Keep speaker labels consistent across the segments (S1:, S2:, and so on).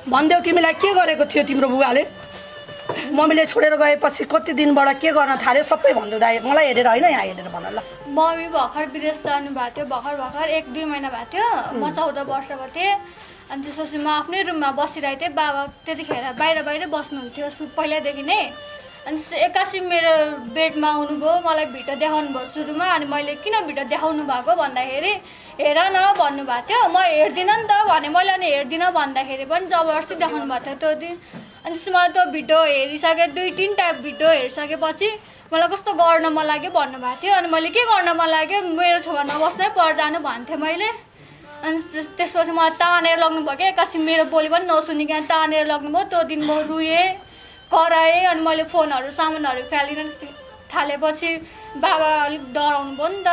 S1: भन्देऊ तिमीलाई के गरेको थियो तिम्रो बुवाले मम्मीले छोडेर गएपछि कति दिनबाट के गर्न थाल्यो सबै भन्दै दाइ मलाई हेरेर होइन यहाँ हेरेर भन ल
S2: मम्मी भर्खर विदेश जानु भएको थियो भर्खर 1-2 महिना भएको थियो म 14 वर्षको थिएँ अनि त्यसपछि म आफ्नै रुममा बसिरहेको थिएँ बाबा त्यतिखेर बाहिर बस्नुहुन्थ्यो पहिल्यैदेखि नै अनि एक्कासी मेरो बेडमा आउनुभयो मलाई भिडियो देखाउनु भयो सुरुमा अनि मैले किन भिडियो देखाउनु भएको भन्दाखेरि हेर न भन्नुभएको थियो म हेर्दिनँ नि त भने मैले अनि हेर्दिनँ भन्दाखेरि पनि जबरजस्ती देखाउनु भएको थियो त्यो दिन अनि त्यसमा त्यो भिडियो हेरिसकेर 2-3 टाइप भिडियो हेरिसकेपछि मलाई कस्तो गर्न मन लाग्यो भन्नुभएको थियो अनि मैले के गर्न मन लाग्यो मेरो छेउमा नबस्नै जानु भन्थेँ मैले अनि त्यसपछि मलाई तानेर लग्नुभयो क्या एक्कासी मेरो बोली पनि नसुनिकन तानेर लग्नुभयो त्यो दिन म रुएँ कराएँ अनि मैले फोनहरू सामानहरू फ्यालिन थालेपछि बाबा अलिक डराउनु भयो नि त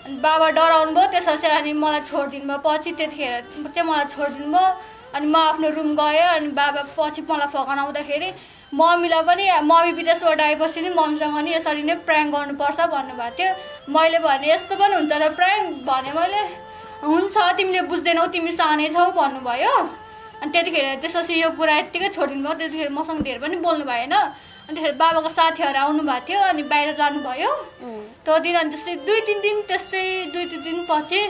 S2: अनि बाबा डराउनु भयो त्यसपछि अनि मलाई छोडिदिनु भयो पछि त्यतिखेर चाहिँ मलाई छोडिदिनु भयो अनि म आफ्नो रुम गएँ अनि बाबा पछि मलाई फकाउन आउँदाखेरि मम्मीलाई पनि मम्मी विदेशबाट आएपछि नि मम्मीसँग नि यसरी नै प्र्याङ्क गर्नुपर्छ भन्नुभएको थियो मैले भने यस्तो पनि हुन्छ र प्र्याङ्क भने मैले हुन्छ तिमीले बुझ्दैनौ तिमी सानै छौ भन्नुभयो अनि त्यतिखेर त्यसपछि यो कुरा यत्तिकै छोडिदिनु भयो त्यतिखेर मसँग धेर पनि बोल्नु भएन अनि त्यतिखेर बाबाको साथीहरू आउनु भएको थियो अनि बाहिर जानुभयो त्यो दिन अनि त्यस्तै 2-3 दिन त्यस्तै 2-3 दिन पछि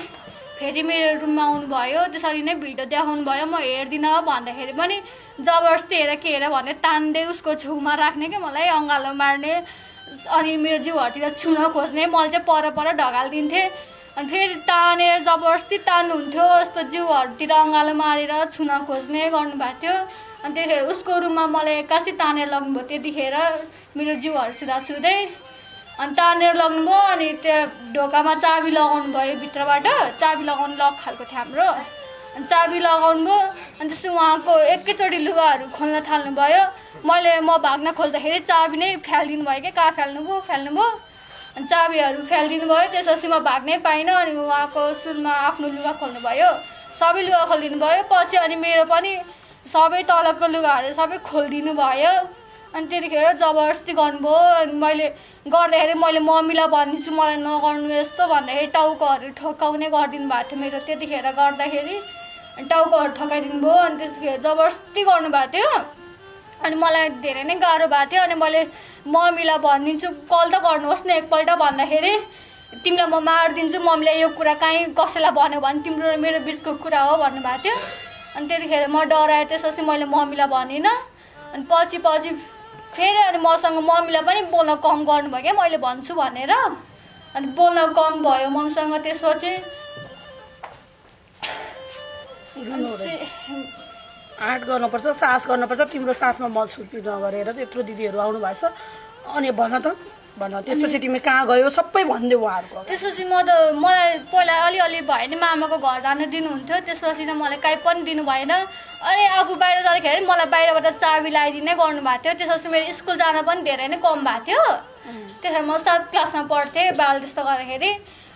S2: फेरि मेरो रुममा आउनुभयो त्यसरी नै भिडियो देखाउनु भयो म हेर्दिनँ भन्दाखेरि पनि जबरजस्ती हेर के हेर भने तान्दै उसको छेउमा राख्ने क्या मलाई अँगालो मार्ने अनि मेरो जिउहरूतिर छुन खोज्ने मैले चाहिँ पर ढकालिदिन्थेँ अनि फेरि तानेर जबरजस्ती तान्नुहुन्थ्यो यस्तो जिउहरूतिर अँगालो मारेर छुन खोज्ने गर्नुभएको थियो अनि त्यतिखेर उसको रुममा मलाई एक्कासी तानेर लग्नुभयो त्यतिखेर मेरो जिउहरू छुँदै अनि तानेर लग्नुभयो अनि त्यो ढोकामा चाबी लगाउनु भयो भित्रबाट चाबी लगाउनु लक खालको थियो हाम्रो अनि चाबी लगाउनु भयो अनि त्यसपछि उहाँको एकैचोटि लुगाहरू खोल्न थाल्नुभयो मैले म भाग्न खोज्दाखेरि चाबी नै फ्यालिदिनु भयो क्या कहाँ फ्याल्नुभयो अनि चाबीहरू फ्यालिदिनु भयो त्यसपछि म भाग्नै पाइनँ अनि उहाँको सुरुमा आफ्नो लुगा खोल्नुभयो सबै लुगा खोलिदिनु भयो पछि अनि मेरो पनि सबै तलको लुगाहरू सबै खोलिदिनु भयो अनि त्यतिखेर जबरजस्ती गर्नुभयो अनि मैले गर्दाखेरि मैले मम्मीलाई भनिदिन्छु मलाई नगर्नु यस्तो भन्दाखेरि टाउकोहरू ठोकाउने गरिदिनु भएको थियो मेरो त्यतिखेर गर्दाखेरि टाउकोहरू ठोकाइदिनु भयो अनि त्यतिखेर जबरजस्ती गर्नुभएको थियो अनि मलाई धेरै नै गाह्रो भएको थियो अनि मैले मम्मीलाई भनिदिन्छु कल त गर्नुहोस् न एकपल्ट भन्दाखेरि तिमीलाई म मारिदिन्छु मम्मीले यो कुरा कहीँ कसैलाई भन्यो भने तिम्रो र मेरो बिचको कुरा हो भन्नुभएको थियो अनि त्यतिखेर म डराएँ त्यसपछि मैले मम्मीलाई भनिनँ अनि पछि फेरि अनि मसँग मम्मीलाई पनि बोल्न कम गर्नुभयो क्या मैले भन्छु भनेर अनि बोल्न कम भयो मम्मीसँग त्यसपछि
S1: आँट गर्नुपर्छ साहस गर्नुपर्छ तिम्रो साथमा मलछुपी नगरेर त्यत्रो दिदीहरू आउनु भएको छ अनि भन त्यसपछि तिमी कहाँ गयो सबै भनिदेऊ उहाँहरूको
S2: त्यसपछि मलाई पहिला अलिअलि भयो नि मामाको घर जानु दिनुहुन्थ्यो त्यसपछि त मलाई काहीँ पनि दिनु भएन अनि आफू बाहिर जाँदाखेरि मलाई बाहिरबाट चाबी लगाइदिने गर्नुभएको थियो त्यसपछि मेरो स्कुल जान पनि धेरै नै कम भएको थियो त्यसरी म 7 क्लासमा पढ्थेँ बाल त्यस्तो गर्दाखेरि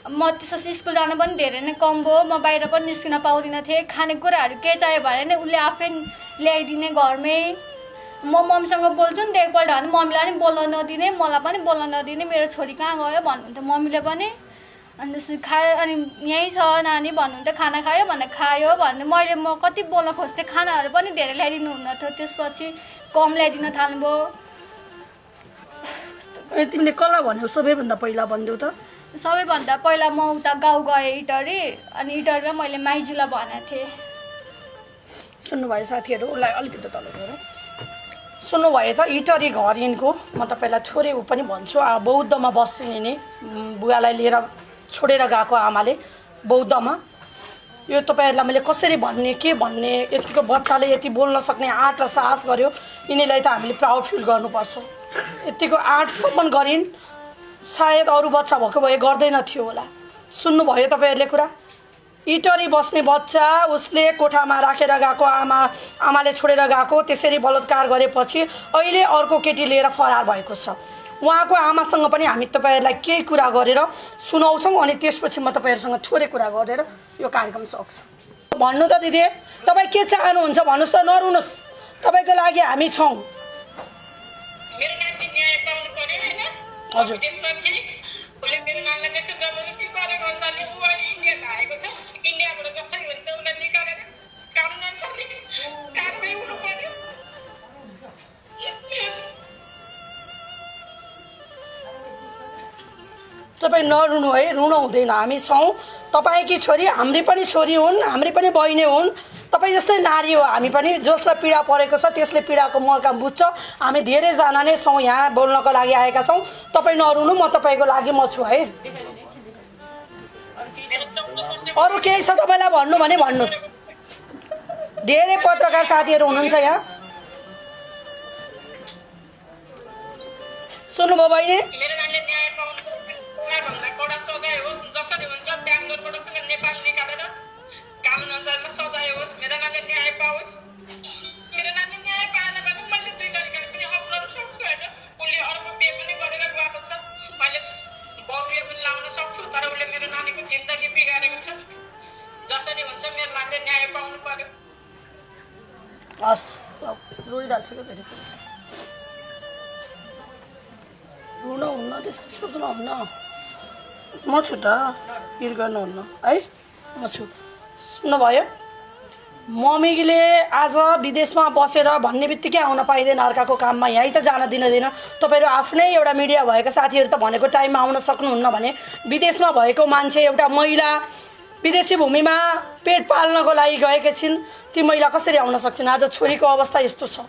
S2: म त्यसपछि स्कुल जान पनि धेरै नै कम भयो म बाहिर पनि निस्किन पाउँदिनँ थिएँ खानेकुराहरू के चाहियो भने नि उसले आफै ल्याइदिने घरमै म मम्मीसँग बोल्छु नि त एकपल्ट भने मम्मीलाई पनि बोल्न नदिने मलाई पनि बोल्न नदिने मेरो छोरी कहाँ गयो भन्नुहुन्थ्यो मम्मीले पनि अनि त्यसपछि खायो अनि यहीँ छ नानी भन्नुहुन्थ्यो खाना खायो भने खायो भन्ने मैले म कति बोल्न खोज्थेँ खानाहरू पनि धेरै ल्याइदिनु हुन्न थियो त्यसपछि कम ल्याइदिन थाल्नुभयो
S1: तिमीले कसलाई भन्यौ सबैभन्दा पहिला भनिदेऊ त
S2: सबैभन्दा पहिला म उता गाउँ गएँ इटरी अनि इटरीमा मैले माइजूलाई भनेको थिएँ
S1: सुन्नुभयो साथीहरू उसलाई अलिकति तल गएर सुन्नुभयो त इटरी घर यिनको म तपाईँलाई थोरै पनि भन्छु बौद्धमा बस्ने नि बुवालाई लिएर छोडेर गएको आमाले बौद्धमा यो तपाईँहरूलाई मैले कसरी भन्ने के भन्ने यतिको बच्चाले यति बोल्न सक्ने आँट र साहस गर्यो यिनीलाई त हामीले प्राउड फिल गर्नुपर्छ यतिको आँटसम्म गरिन् सायद अरू बच्चा भएको भए गर्दैन थियो होला सुन्नुभयो तपाईँहरूले कुरा इटरी बस्ने बच्चा उसले कोठामा राखेर गएको आमाले छोडेर गएको त्यसरी बलात्कार गरेपछि अहिले अर्को केटी लिएर फरार भएको छ उहाँको आमासँग पनि हामी तपाईँहरूलाई केही कुरा गरेर सुनाउँछौँ अनि त्यसपछि म तपाईँहरूसँग थोरै कुरा गरेर यो कार्यक्रम सक्छु भन्नु त दिदी तपाईँ के चाहनुहुन्छ भन्नुहोस् त नरुनुहोस् तपाईँको लागि हामी छौँ हजुर तपाईँ नरुनु है, रुनु हुँदैन। हामी छौँ, तपाईँकी छोरी हाम्री पनि छोरी हुन्, हाम्री पनि बहिनी हुन्। तपाईँ जस्तै नारी हो हामी पनि। जसलाई पीडा परेको छ त्यसले पीडाको मर्काम बुझ्छ। हामी धेरैजना नै छौँ यहाँ बोल्नको लागि आएका छौँ। तपाईँ नरुनु, म तपाईँको लागि म छु है। अरू केही छ तपाईँलाई भन्नु भने भन्नुहोस्। धेरै पत्रकार साथीहरू हुनुहुन्छ यहाँ। सुन्नुभयो बहिनी?
S3: मेरो नानीले न्याय पाउनु भन्दा कडा सजाय होस्, जसरी हुन्छ बेङ्गलोरबाट पनि नेपाल निकालेर कानुन अनुसारमा सजाय होस्। मेरो नानीले न्याय पाओस्। मेरो नानी न्याय पाएन भने मैले 2 गरिकन पनि अप्नाउन सक्छु होइन। उसले अर्को पे पनि गरेर गएको छ, मैले बौरिया पनि लाउन सक्छु, तर उसले मेरो नानीको जिन्दगी बिगारेको छ। जसरी हुन्छ मेरो नानीले न्याय पाउनु पर्यो।
S1: हस्, रोइरहेको छु फेरि। रुनु हुन्न, त्यस्तो सोच्नुहुन्न। म छु त, पिर गर्नुहुन्न है, म छु। सुन्नुभयो? मम्मीले आज विदेशमा बसेर भन्ने बित्तिकै आउन पाइँदैन अर्काको काममा, यहीँ त जान दिँदैन। तपाईँहरू आफ्नै एउटा मिडिया भएका साथीहरू त भनेको टाइममा आउन सक्नुहुन्न भने विदेशमा भएको मान्छे एउटा महिला विदेशी भूमिमा पेट पाल्नको लागि गएकी छिन्, ती महिला कसरी आउन सक्छन्? आज छोरीको अवस्था यस्तो छ।